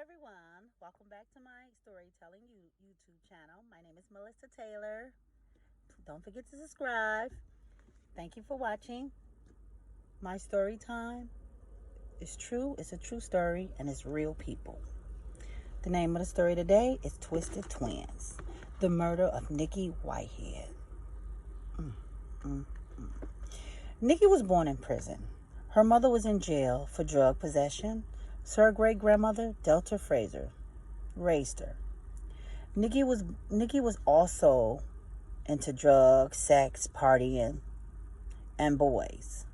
everyone. Welcome back to my storytelling YouTube channel. My name is Melissa Taylor. Don't forget to subscribe. Thank you for watching. My story time is true. It's a true story and it's real people. The name of the story today is Twisted Twins. The murder of Nikki Whitehead. Mm, mm, mm. Nikki was born in prison. Her mother was in jail for drug possession. So her great-grandmother, Delta Fraser, raised her. Nikki was also into drugs, sex, partying, and boys.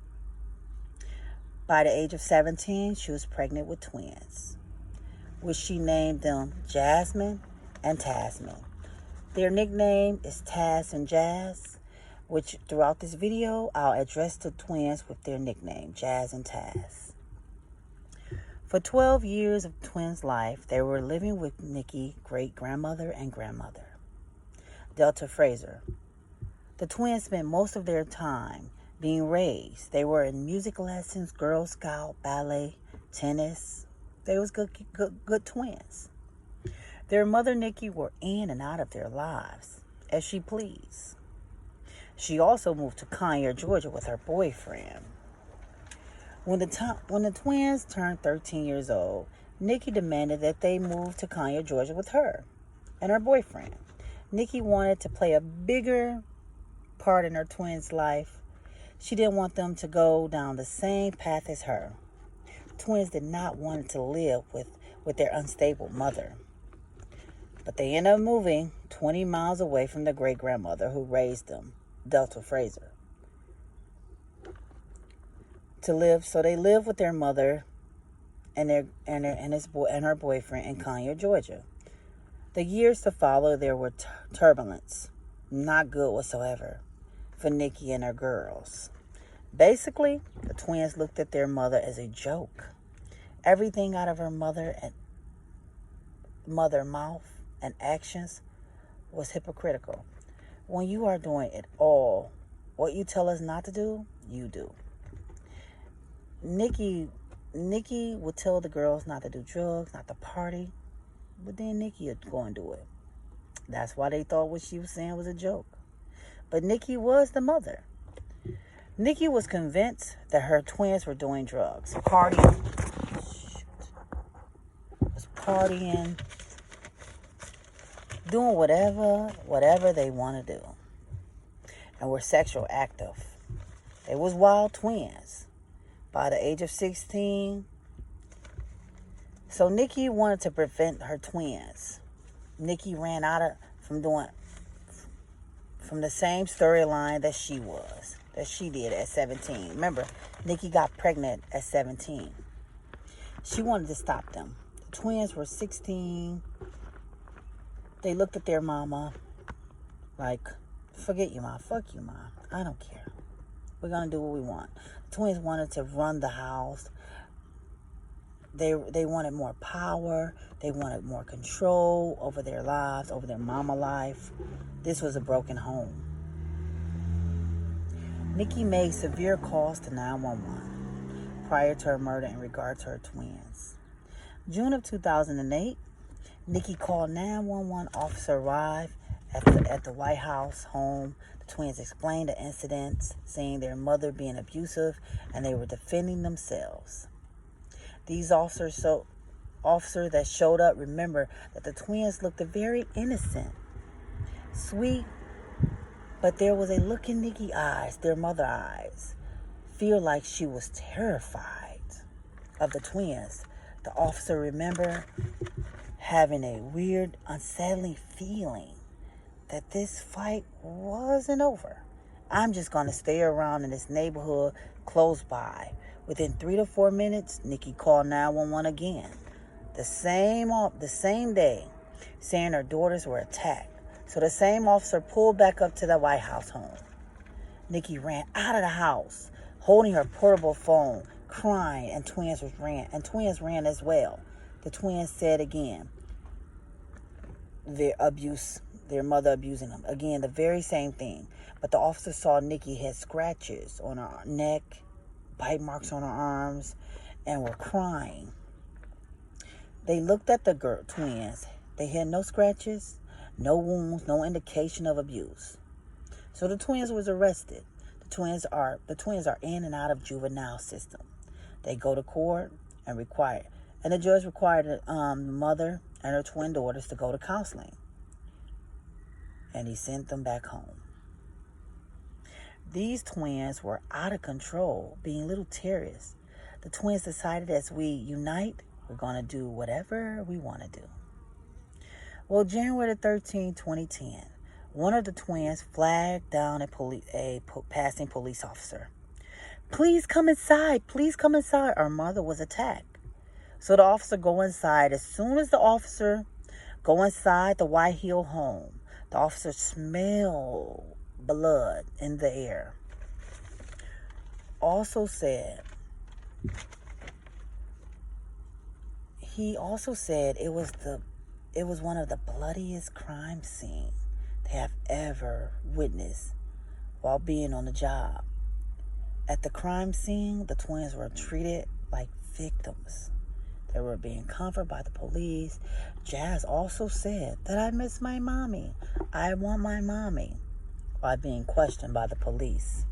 By the age of 17, she was pregnant with twins, which she named them Jasmine and Tasman. Their nickname is Taz and Jazz, which throughout this video, I'll address the twins with their nickname, Jazz and Taz. For 12 years of twins' life, they were living with Nikki's great-grandmother and grandmother, Delta Fraser. The twins spent most of their time being raised. They were in music lessons, Girl Scout, ballet, tennis. They was good twins. Their mother, Nikki, were in and out of their lives as she pleased. She also moved to Conyers, Georgia with her boyfriend. When the twins turned 13 years old, Nikki demanded that they move to Conyers, Georgia with her and her boyfriend. Nikki wanted to play a bigger part in her twins' life. She didn't want them to go down the same path as her. Twins did not want to live with their unstable mother. But they ended up moving 20 miles away from the great-grandmother who raised them, Delta Fraser. So they lived with their mother and her boyfriend in Conyers, Georgia. The years to follow, there were turbulence, not good whatsoever, for Nikki and her girls. Basically, the twins looked at their mother as a joke. Everything out of her mother mouth and actions was hypocritical. When you are doing it all, what you tell us not to do, you do. Nikki would tell the girls not to do drugs, not to party, but then Nikki would go and do it. That's why they thought what she was saying was a joke. But Nikki was the mother. Nikki was convinced that her twins were doing drugs, partying, doing whatever they want to do, and were sexual active. They was wild twins. By the age of 16. So Nikki wanted to prevent her twins. Nikki ran from the same storyline that she did at 17. Remember, Nikki got pregnant at 17. She wanted to stop them. The twins were 16. They looked at their mama like, forget you, ma. Fuck you, ma. I don't care. We're going to do what we want. The twins wanted to run the house. They wanted more power. They wanted more control over their lives, over their mama life. This was a broken home. Nikki made severe calls to 911 prior to her murder in regard to her twins. June of 2008, Nikki called 911. Officer arrived at the White House home. The twins explained the incidents, saying their mother being abusive, and they were defending themselves. These officers that showed up remember that the twins looked very innocent, sweet, but there was a look in Nikki's eyes, their mother eyes, feel like she was terrified of the twins. The officer remember having a weird, unsettling feeling that this fight wasn't over. I'm just going to stay around in this neighborhood close by. Within 3 to 4 minutes, Nikki called 911 again. The same day, saying her daughters were attacked. So the same officer pulled back up to the White House home. Nikki ran out of the house, holding her portable phone, crying, and twins ran as well. The twins said again, their mother abusing them. Again, the very same thing. But the officer saw Nikki had scratches on her neck, bite marks on her arms, and were crying. They looked at the twins. They had no scratches, no wounds, no indication of abuse. So the twins was arrested. The twins are in and out of juvenile system. They go to court and the judge required the mother and her twin daughters to go to counseling. And he sent them back home. These twins were out of control, being little terrorists. The twins decided, as we unite, we're going to do whatever we want to do. Well, January 13, 2010, one of the twins flagged down a passing police officer. Please come inside. Please come inside. Our mother was attacked. So the officer go inside. As soon as the officer go inside the Whitehead home, the officer smelled blood in the air. He also said it was one of the bloodiest crime scenes they have ever witnessed while being on the job. At the crime scene, the twins were treated like victims. They were being comforted by the police. Jazz also said that I miss my mommy. I want my mommy, while being questioned by the police.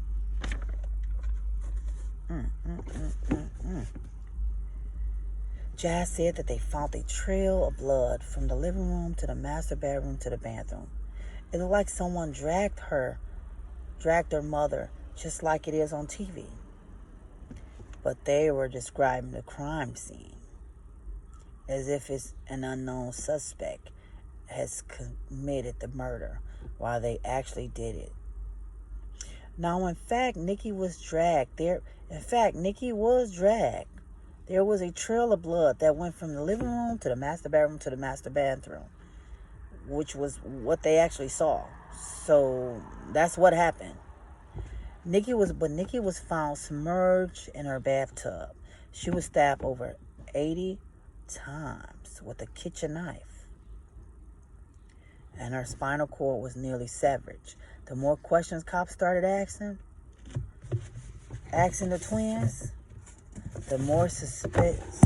Jazz said that they found a trail of blood from the living room to the master bedroom to the bathroom. It looked like someone dragged her mother, just like it is on TV. But they were describing the crime scene as if it's an unknown suspect has committed the murder, while they actually did it. Now, in fact, Nikki was dragged. There was a trail of blood that went from the living room to the master bedroom to the master bathroom, which was what they actually saw. So that's what happened. Nikki was found submerged in her bathtub. She was stabbed over 80 times with a kitchen knife, and her spinal cord was nearly severed. The more questions cops started asking the twins, the more suspicious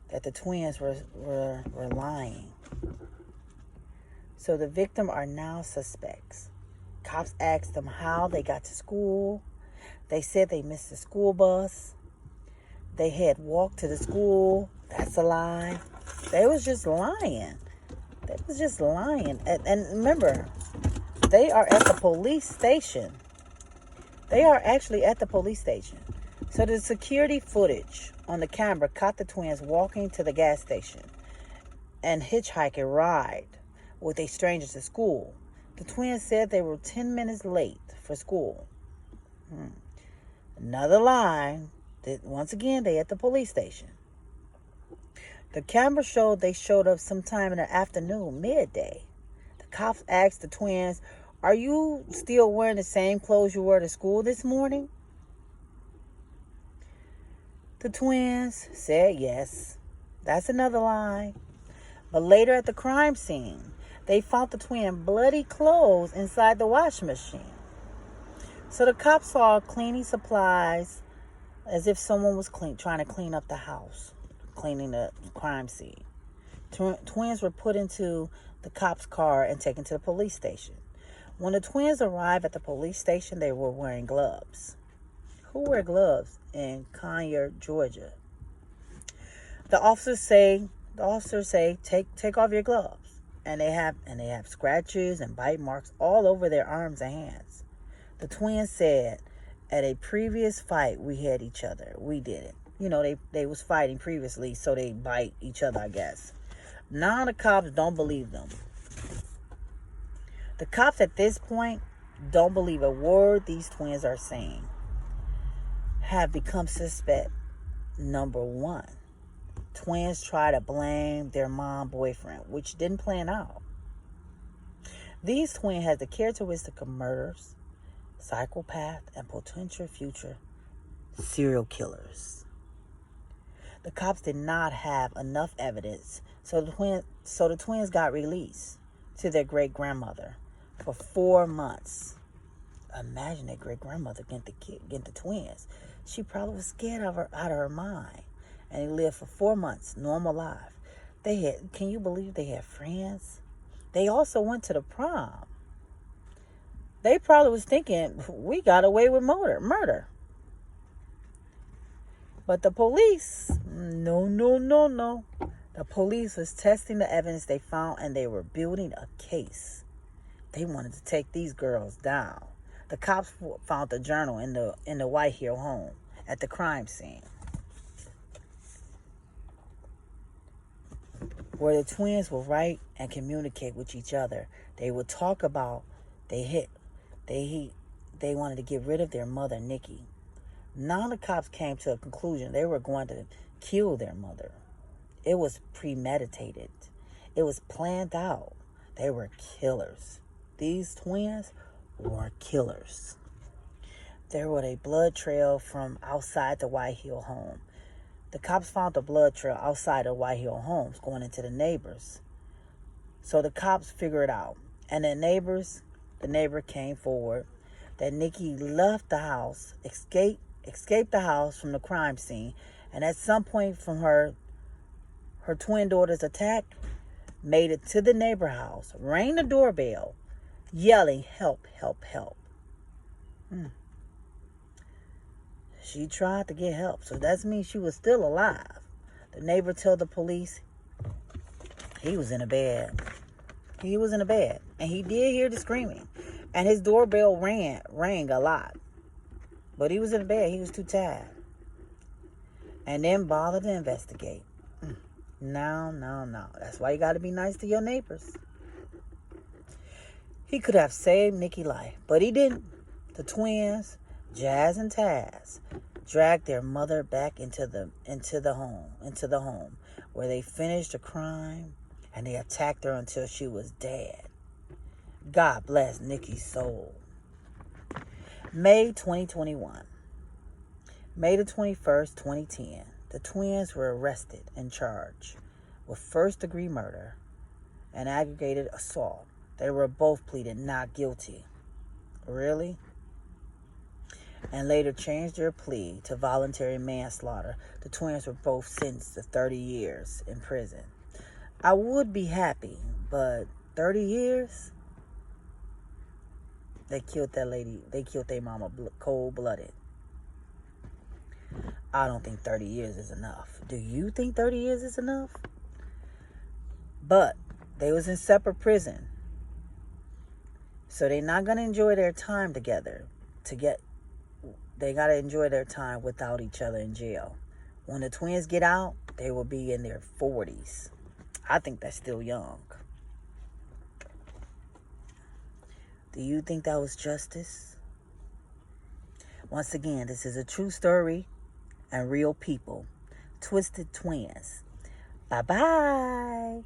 that the twins were lying. So the victim are now suspects. Cops asked them how they got to school. They said they missed the school bus. They had walked to the school. That's a lie. They was just lying. And remember, they are at the police station. They are actually at the police station. So the security footage on the camera caught the twins walking to the gas station and hitchhike a ride with a stranger to school. The twins said they were 10 minutes late for school. Another lie. Once again, they at the police station. The camera showed they showed up sometime in the afternoon, midday. The cops asked the twins, "Are you still wearing the same clothes you wore to school this morning?" The twins said yes. That's another lie. But later at the crime scene, they found the twin bloody clothes inside the washing machine. So the cops saw cleaning supplies, as if someone was trying to clean up the house, cleaning the crime scene. Twins were put into the cop's car and taken to the police station. When the twins arrived at the police station, they were wearing gloves. Who wear gloves in Conyers, Georgia? The officers say, take off your gloves. And they have scratches and bite marks all over their arms and hands. The twins said, at a previous fight, we had each other. We did it. You know, they was fighting previously, so they bite each other, I guess. Now the cops don't believe them. The cops at this point don't believe a word these twins are saying. Have become suspect number one. Twins try to blame their mom boyfriend, which didn't plan out. These twins have the characteristic of murders, psychopath, and potential future serial killers. The cops did not have enough evidence, so the twins got released to their great-grandmother for 4 months. Imagine their great-grandmother getting the twins. She probably was scared out of her mind. And they lived for 4 months, normal life. Can you believe they had friends? They also went to the prom. They probably was thinking, we got away with murder. But the police, no. The police was testing the evidence they found, and they were building a case. They wanted to take these girls down. The cops found the journal in the Whitehead home at the crime scene, where the twins would write and communicate with each other. They would talk about they wanted to get rid of their mother, Nikki. Now the cops came to a conclusion. They were going to kill their mother. It was premeditated. It was planned out. They were killers. These twins were killers. There was a blood trail from outside the Whitehead home. The cops found the blood trail outside the Whitehead homes going into the neighbors. So the cops figured it out. And the neighbor came forward that Nikki left the house, escaped the house from the crime scene, and at some point from her twin daughter's attack, made it to the neighbor house, rang the doorbell, yelling, help, help, help. She tried to get help, so that means she was still alive. The neighbor told the police he was in a bed. He was in a bed, and he did hear the screaming, and his doorbell rang a lot. But he was in a bed. He was too tired. And then bothered to investigate. No. That's why you got to be nice to your neighbors. He could have saved Nikki's life, but he didn't. The twins, Jazz and Taz, dragged their mother back into the home, where they finished the crime, and they attacked her until she was dead. God bless Nikki's soul. May 2021. May the 21st, 2010. The twins were arrested and charged with first-degree murder and aggravated assault. They were both pleaded not guilty. Really? And later changed their plea to voluntary manslaughter. The twins were both sentenced to 30 years in prison. I would be happy, but 30 years? They killed that lady. They killed their mama cold-blooded. I don't think 30 years is enough. Do you think 30 years is enough? But they was in separate prison. So they're not going to enjoy their time together. They got to enjoy their time without each other in jail. When the twins get out, they will be in their 40s. I think that's still young. Do you think that was justice? Once again, this is a true story and real people. Twisted Twins. Bye-bye.